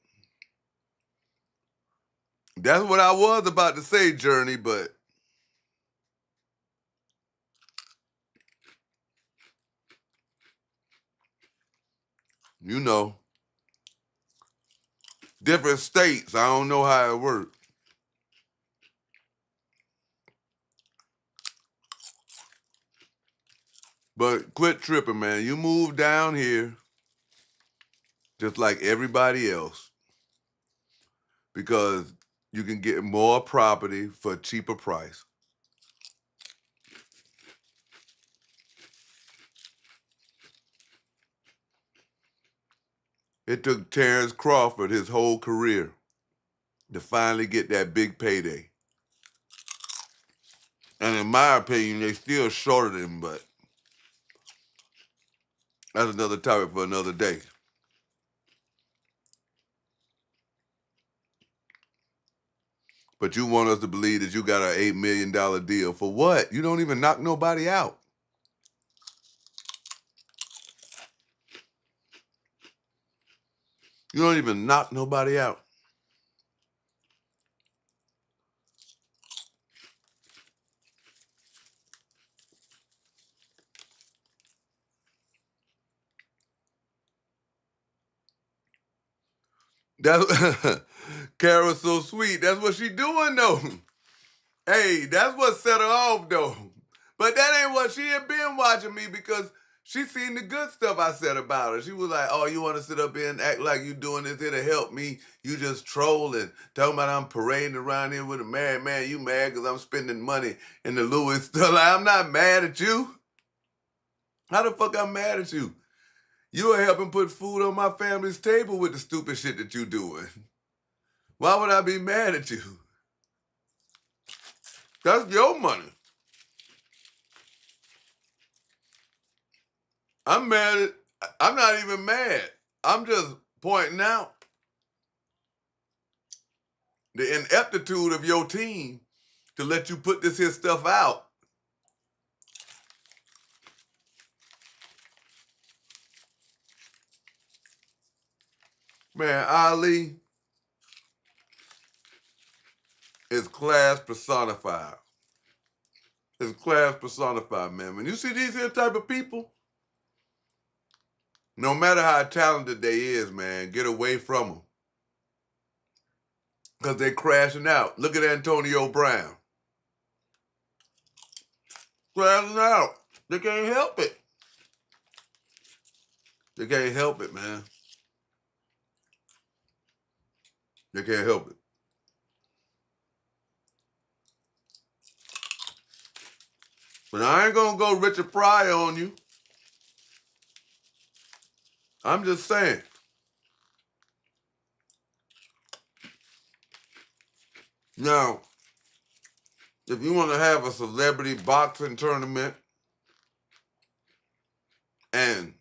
[SPEAKER 1] That's what I was about to say, Journey, but you know, different states, I don't know how it works. But quit tripping, man. You move down here just like everybody else, because you can get more property for a cheaper price. It took Terrence Crawford his whole career to finally get that big payday. And in my opinion, they still shorted him, but that's another topic for another day. But you want us to believe that you got an $8 million deal. For what? You don't even knock nobody out. You don't even knock nobody out. That's Kara's so sweet. That's what she doing though. Hey, that's what set her off though. But that ain't what she had been watching me because she seen the good stuff I said about her. She was like, oh, you want to sit up here and act like you doing this here to help me? You just trolling, talking about I'm parading around here with a married man. You mad because I'm spending money in the Louis store. Like, I'm not mad at you. How the fuck I'm mad at you? You are helping put food on my family's table with the stupid shit that you doing. Why would I be mad at you? That's your money. I'm not even mad. I'm just pointing out the ineptitude of your team to let you put this here stuff out. Man, Ali is class personified. It's class personified, man. When you see these here type of people, no matter how talented they is, man, get away from them. Because they're crashing out. Look at Antonio Brown. Crashing out. They can't help it. They can't help it, man. They can't help it. But I ain't gonna go Richard Pryor on you. I'm just saying. Now, if you want to have a celebrity boxing tournament and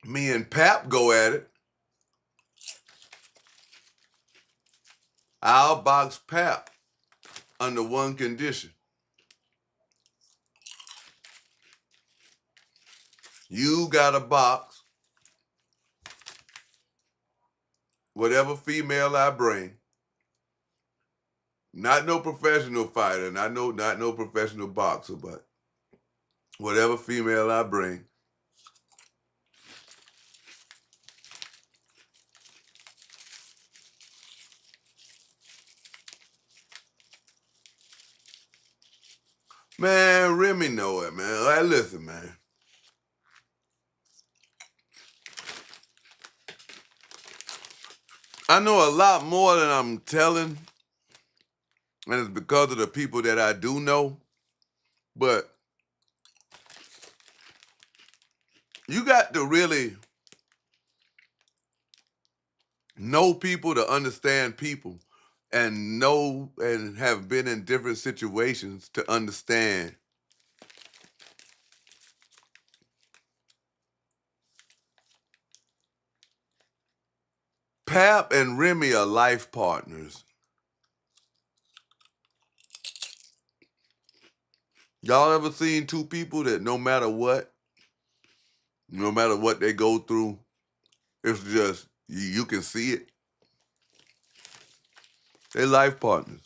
[SPEAKER 1] me and Pap go at it, I'll box Pap under one condition. You gotta box whatever female I bring. Not no professional fighter, not no professional boxer, but whatever female I bring. Man, Remy know it, man. Like, listen, man. I know a lot more than I'm telling, and it's because of the people that I do know, but you got to really know people to understand people and know and have been in different situations to understand. Pap and Remy are life partners. Y'all ever seen two people that no matter what they go through, it's just, you can see it? They life partners.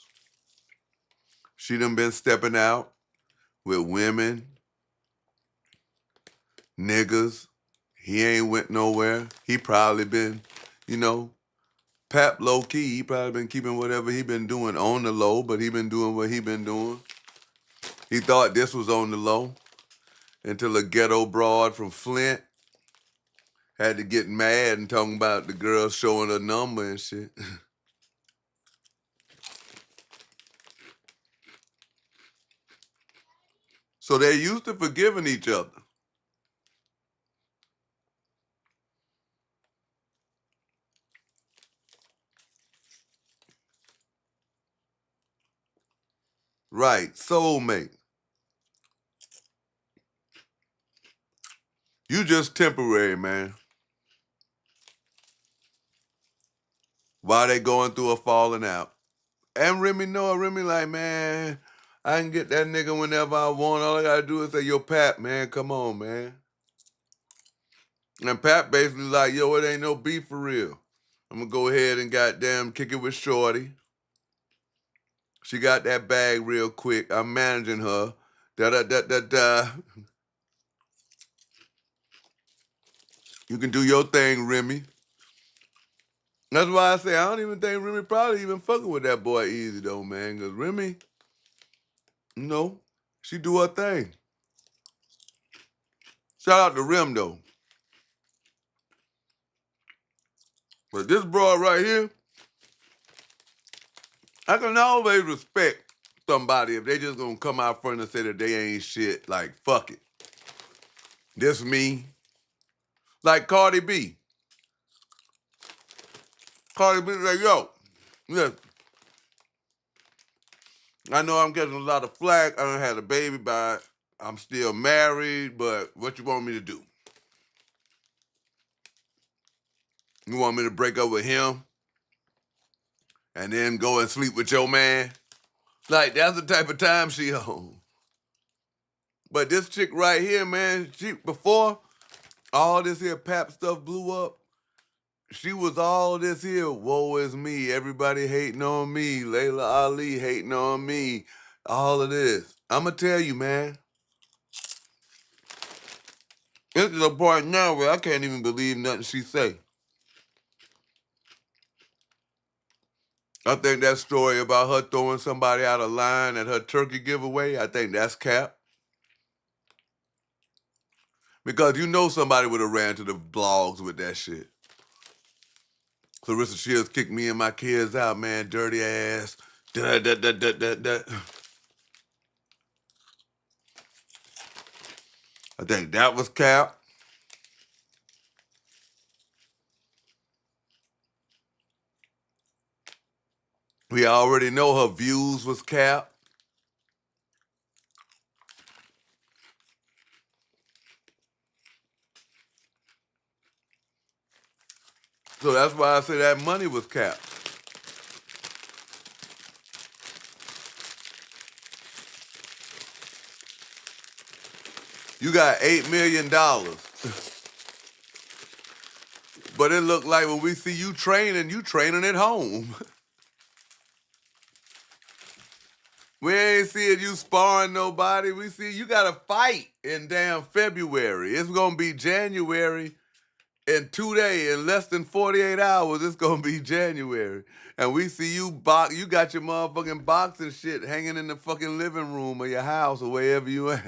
[SPEAKER 1] She done been stepping out with women, niggas. He ain't went nowhere. He probably been, Pap low-key, he probably been keeping whatever he been doing on the low, but he been doing what he been doing. He thought this was on the low until a ghetto broad from Flint had to get mad and talking about the girl showing her number and shit. So they're used to forgiving each other. Right, soulmate. You just temporary, man. while they going through a falling out. And Remy know it. Remy like, man, I can get that nigga whenever I want. All I gotta do is say, yo, Pat, man, come on, man. And Pat basically like, yo, it ain't no beef for real. I'm gonna go ahead and goddamn kick it with Shorty. She got that bag real quick. I'm managing her. Da-da-da-da-da. You can do your thing, Remy. That's why I say I don't even think Remy probably even fucking with that boy easy though, man. Because Remy, you know, she do her thing. Shout out to Rim though. But this broad right here, I can always respect somebody if they just gonna come out front and say that they ain't shit. Like, fuck it. This me. Like Cardi B. Cardi B like, yo, listen, I know I'm getting a lot of flack. I done had a baby, but I'm still married, but what you want me to do? You want me to break up with him and then go and sleep with your man? Like, that's the type of time she on. But this chick right here, man, before all this here pap stuff blew up, she was all this here, woe is me, everybody hating on me, Layla Ali hating on me, all of this. I'ma tell you, man, it's to the point now where I can't even believe nothing she say. I think that story about her throwing somebody out of line at her turkey giveaway, I think that's cap. Because you know somebody would have ran to the blogs with that shit. Claressa Shields kicked me and my kids out, man, dirty ass. Da, da, da, da, da, da. I think that was cap. We already know her views was cap. So that's why I say that money was cap. You got $8 million. But it looked like when we see you training at home. We ain't seeing you sparring nobody. We see you got a fight in damn February. It's going to be January in 2 days. In less than 48 hours, it's going to be January. And we see you you got your motherfucking boxing shit hanging in the fucking living room of your house or wherever you at.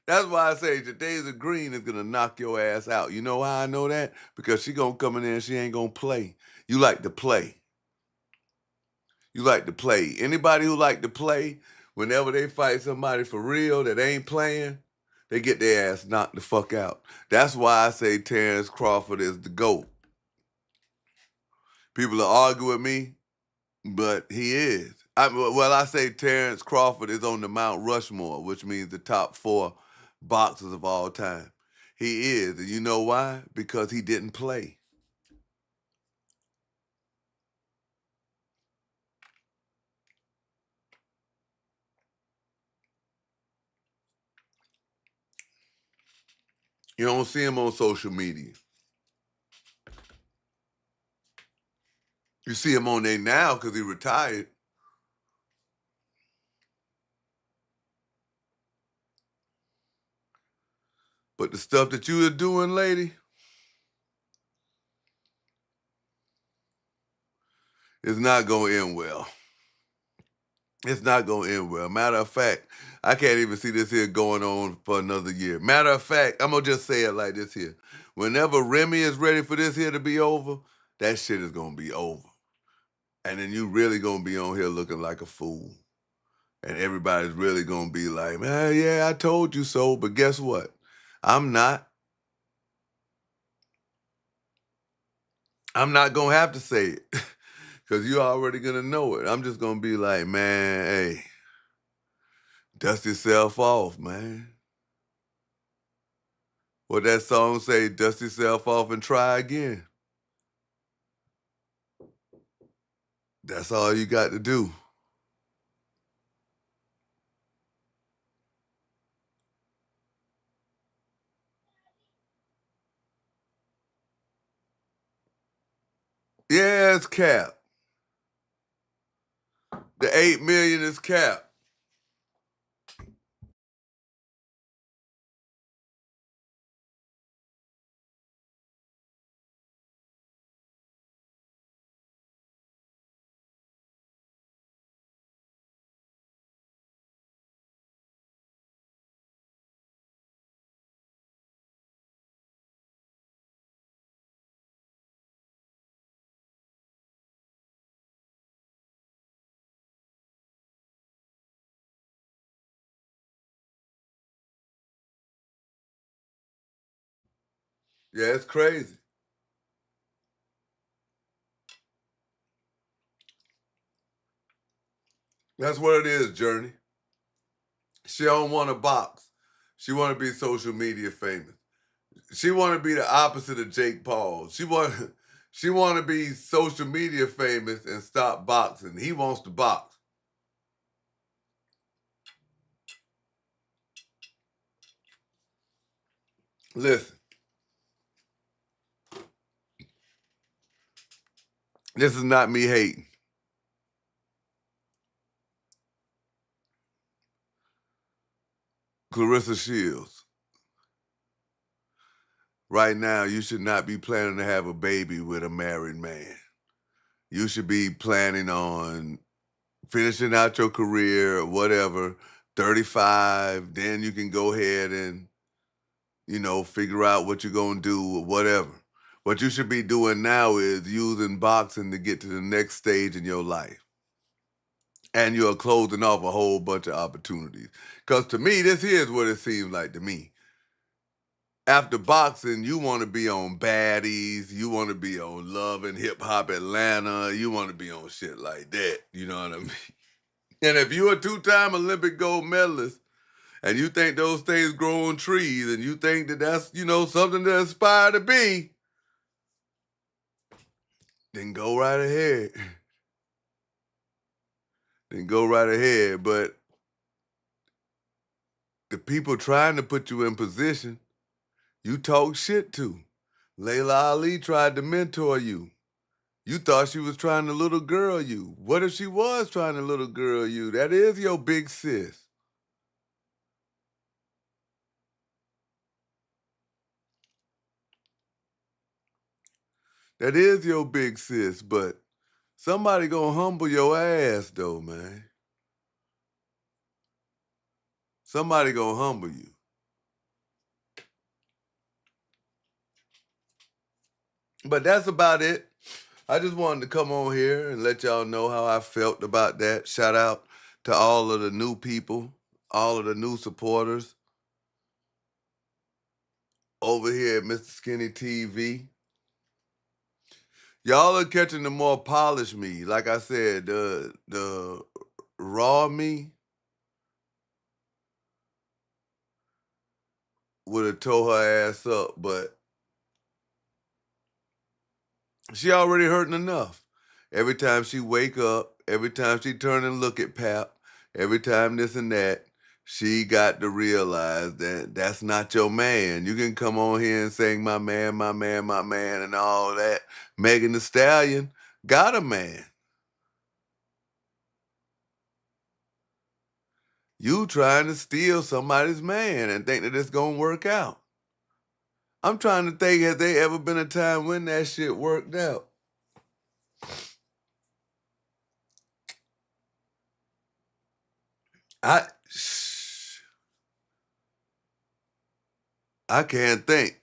[SPEAKER 1] That's why I say Jadasia Green is going to knock your ass out. You know how I know that? Because she going to come in there and she ain't going to play. You like to play. You like to play. Anybody who like to play, whenever they fight somebody for real that ain't playing, they get their ass knocked the fuck out. That's why I say Terrence Crawford is the GOAT. People will argue with me, but he is. I say Terrence Crawford is on the Mount Rushmore, which means the top 4 boxers of all time. He is. And you know why? Because he didn't play. You don't see him on social media. You see him on there now because he retired. But the stuff that you are doing, lady, is not going to end well. It's not going to end well. Matter of fact, I can't even see this here going on for another year. Matter of fact, I'm going to just say it like this here. Whenever Remy is ready for this here to be over, that shit is going to be over. And then you really going to be on here looking like a fool. And everybody's really going to be like, man, yeah, I told you so. But guess what? I'm not. I'm not going to have to say it. Because you're already going to know it. I'm just going to be like, man, hey, dust yourself off, man. What that song say, dust yourself off and try again. That's all you got to do. Yeah, it's cap. The 8 million is cap. Yeah, it's crazy. That's what it is, Journey. She don't want to box. She want to be social media famous. She want to be the opposite of Jake Paul. She want to be social media famous and stop boxing. He wants to box. Listen, this is not me hating. Claressa Shields, right now you should not be planning to have a baby with a married man. You should be planning on finishing out your career or whatever, 35, then you can go ahead and, figure out what you're going to do or whatever. What you should be doing now is using boxing to get to the next stage in your life. And you're closing off a whole bunch of opportunities. Because to me, this here's what it seems like to me. After boxing, you want to be on Baddies, you want to be on Love and Hip Hop Atlanta, you want to be on shit like that. You know what I mean? And if you're a two-time Olympic gold medalist and you think those things grow on trees and you think that that's, something to aspire to be, then go right ahead. Then go right ahead. But the people trying to put you in position, you talk shit to. Layla Ali tried to mentor you. You thought she was trying to little girl you. What if she was trying to little girl you? That is your big sis. That is your big sis, but somebody gonna humble your ass though, man. Somebody gonna humble you. But that's about it. I just wanted to come on here and let y'all know how I felt about that. Shout out to all of the new people, all of the new supporters over here at Mr. Skinny TV. Y'all are catching the more polished me. Like I said, the raw me would have tore her ass up, but she already hurting enough. Every time she wake up, every time she turn and look at Pap, every time this and that, she got to realize that that's not your man. You can come on here and sing my man, my man, my man, and all that. Megan Thee Stallion got a man. You trying to steal somebody's man and think that it's gonna work out. I'm trying to think, has there ever been a time when that shit worked out? I I can't think.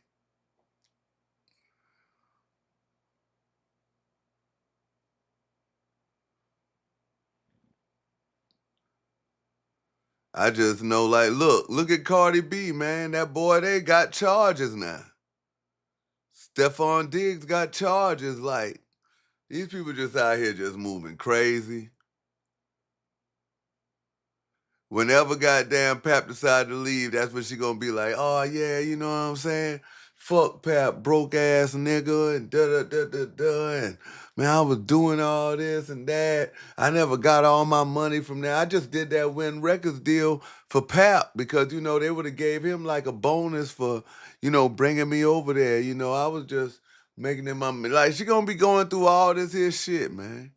[SPEAKER 1] I just know, like, look at Cardi B, man. That boy, they got charges now. Stephon Diggs got charges. Like, these people just out here just moving crazy. Whenever goddamn Pap decide to leave, that's when she gonna be like, oh yeah, you know what I'm saying? fuck Pap, broke ass nigga, and da-da-da-da-da, and man, I was doing all this and that. I never got all my money from there. I just did that Win Records deal for Pap because, you know, they would have gave him like a bonus for, you know, bringing me over there. You know, I was just making them, like, she gonna be going through all this here shit, man.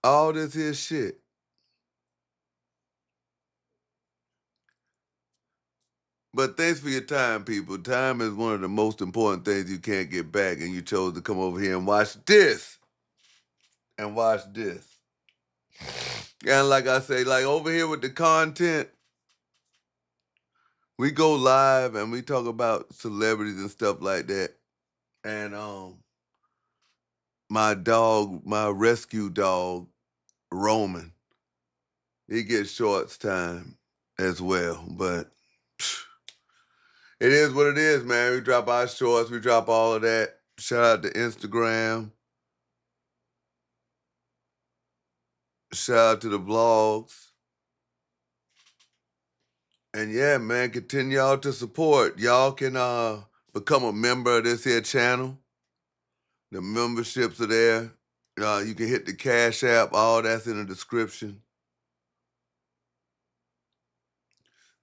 [SPEAKER 1] All this here shit. But thanks for your time, people. Time is one of the most important things you can't get back, and you chose to come over here and watch this. And watch this. And like I say, like over here with the content, we go live and we talk about celebrities and stuff like that. And my dog, my rescue dog, Roman, he gets shorts time as well. But it is what it is, man. We drop our shorts, we drop all of that. Shout out to Instagram. Shout out to the vlogs. And yeah, man, continue y'all to support. Y'all can become a member of this here channel. The memberships are there. You can hit the Cash App. All that's in the description.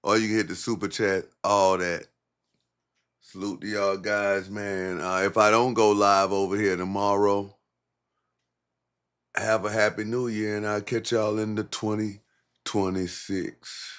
[SPEAKER 1] Or you can hit the Super Chat. All that. Salute to y'all guys, man. If I don't go live over here tomorrow, have a happy new year, and I'll catch y'all in the 2026.